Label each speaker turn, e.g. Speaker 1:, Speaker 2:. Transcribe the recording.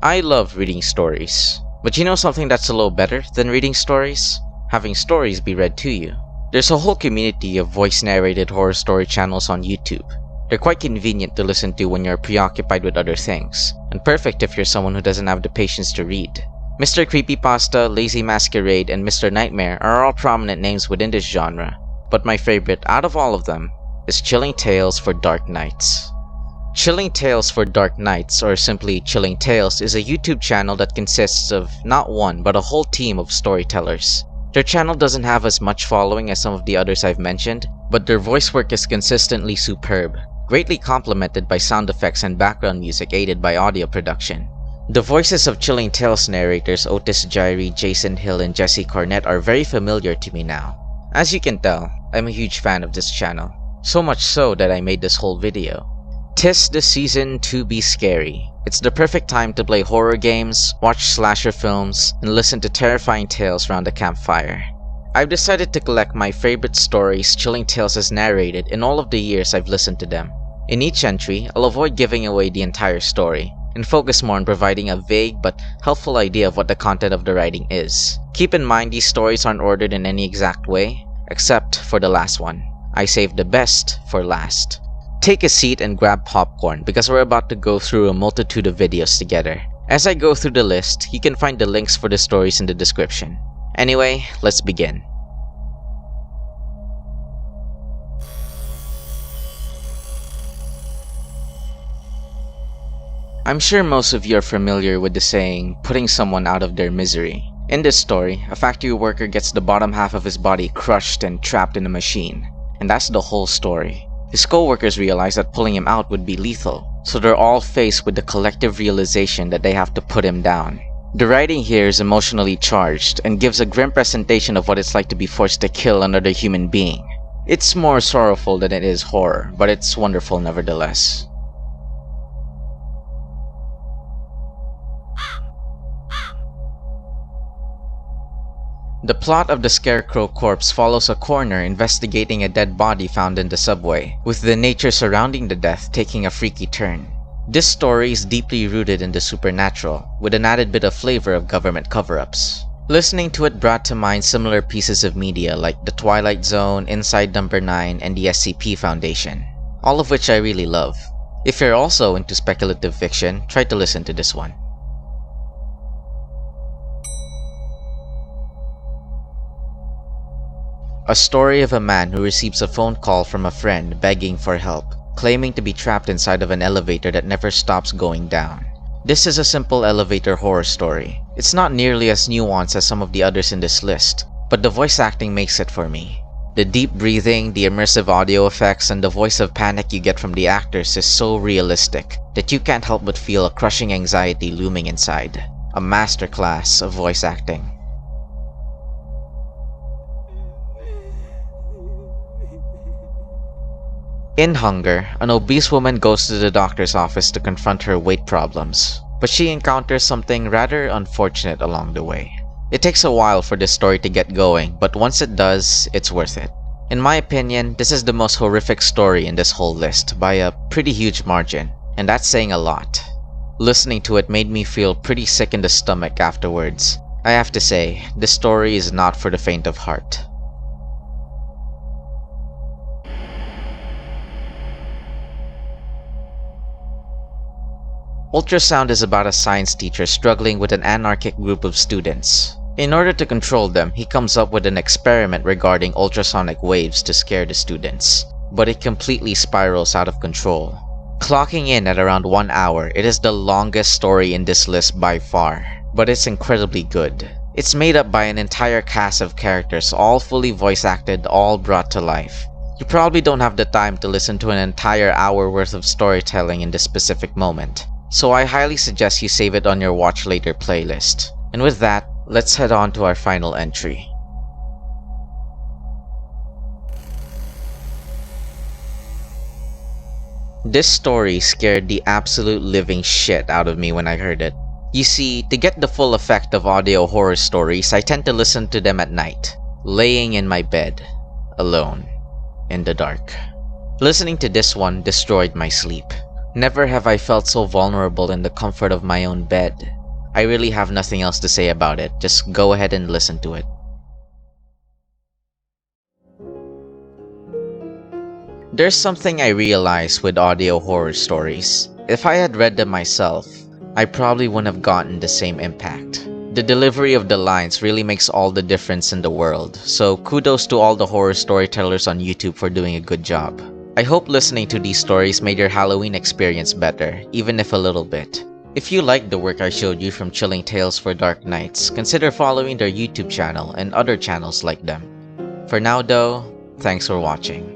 Speaker 1: I love reading stories, but you know something that's a little better than reading stories? Having stories be read to you. There's a whole community of voice-narrated horror story channels on YouTube. They're quite convenient to listen to when you're preoccupied with other things, and perfect if you're someone who doesn't have the patience to read. Mr. Creepypasta, Lazy Masquerade, and Mr. Nightmare are all prominent names within this genre, but my favorite out of all of them is Chilling Tales for Dark Nights. Chilling Tales for Dark Nights, or simply Chilling Tales, is a YouTube channel that consists of not one but a whole team of storytellers. Their channel doesn't have as much following as some of the others I've mentioned, but their voice work is consistently superb, greatly complemented by sound effects and background music aided by audio production. The voices of Chilling Tales narrators Otis Jiry, Jason Hill, and Jesse Cornett are very familiar to me now. As you can tell, I'm a huge fan of this channel, so much so that I made this whole video. 'Tis the season to be scary. It's the perfect time to play horror games, watch slasher films, and listen to terrifying tales around a campfire. I've decided to collect my favorite stories Chilling Tales has narrated in all of the years I've listened to them. In each entry, I'll avoid giving away the entire story, and focus more on providing a vague but helpful idea of what the content of the writing is. Keep in mind these stories aren't ordered in any exact way, except for the last one. I saved the best for last. Take a seat and grab popcorn because we're about to go through a multitude of videos together. As I go through the list, you can find the links for the stories in the description. Anyway, let's begin. I'm sure most of you are familiar with the saying, putting someone out of their misery. In this story, a factory worker gets the bottom half of his body crushed and trapped in a machine. And that's the whole story. His co-workers realize that pulling him out would be lethal, so they're all faced with the collective realization that they have to put him down. The writing here is emotionally charged and gives a grim presentation of what it's like to be forced to kill another human being. It's more sorrowful than it is horror, but it's wonderful nevertheless. The plot of the Scarecrow corpse follows a coroner investigating a dead body found in the subway, with the nature surrounding the death taking a freaky turn. This story is deeply rooted in the supernatural, with an added bit of flavor of government cover-ups. Listening to it brought to mind similar pieces of media like The Twilight Zone, Inside Number 9, and the SCP Foundation, all of which I really love. If you're also into speculative fiction, try to listen to this one. A story of a man who receives a phone call from a friend begging for help, claiming to be trapped inside of an elevator that never stops going down. This is a simple elevator horror story. It's not nearly as nuanced as some of the others in this list, but the voice acting makes it for me. The deep breathing, the immersive audio effects, and the voice of panic you get from the actors is so realistic that you can't help but feel a crushing anxiety looming inside. A masterclass of voice acting. In Hunger, an obese woman goes to the doctor's office to confront her weight problems, but she encounters something rather unfortunate along the way. It takes a while for this story to get going, but once it does, it's worth it. In my opinion, this is the most horrific story in this whole list by a pretty huge margin, and that's saying a lot. Listening to it made me feel pretty sick in the stomach afterwards. I have to say, this story is not for the faint of heart. Ultrasound is about a science teacher struggling with an anarchic group of students. In order to control them, he comes up with an experiment regarding ultrasonic waves to scare the students, but it completely spirals out of control. Clocking in at around 1 hour, it is the longest story in this list by far, but it's incredibly good. It's made up by an entire cast of characters, all fully voice acted, all brought to life. You probably don't have the time to listen to an entire hour worth of storytelling in this specific moment, so I highly suggest you save it on your watch later playlist. And with that, let's head on to our final entry. This story scared the absolute living shit out of me when I heard it. You see, to get the full effect of audio horror stories, I tend to listen to them at night, laying in my bed, alone, in the dark. Listening to this one destroyed my sleep. Never have I felt so vulnerable in the comfort of my own bed. I really have nothing else to say about it, just go ahead and listen to it. There's something I realize with audio horror stories. If I had read them myself, I probably wouldn't have gotten the same impact. The delivery of the lines really makes all the difference in the world, so kudos to all the horror storytellers on YouTube for doing a good job. I hope listening to these stories made your Halloween experience better, even if a little bit. If you liked the work I showed you from Chilling Tales for Dark Nights, consider following their YouTube channel and other channels like them. For now though, thanks for watching.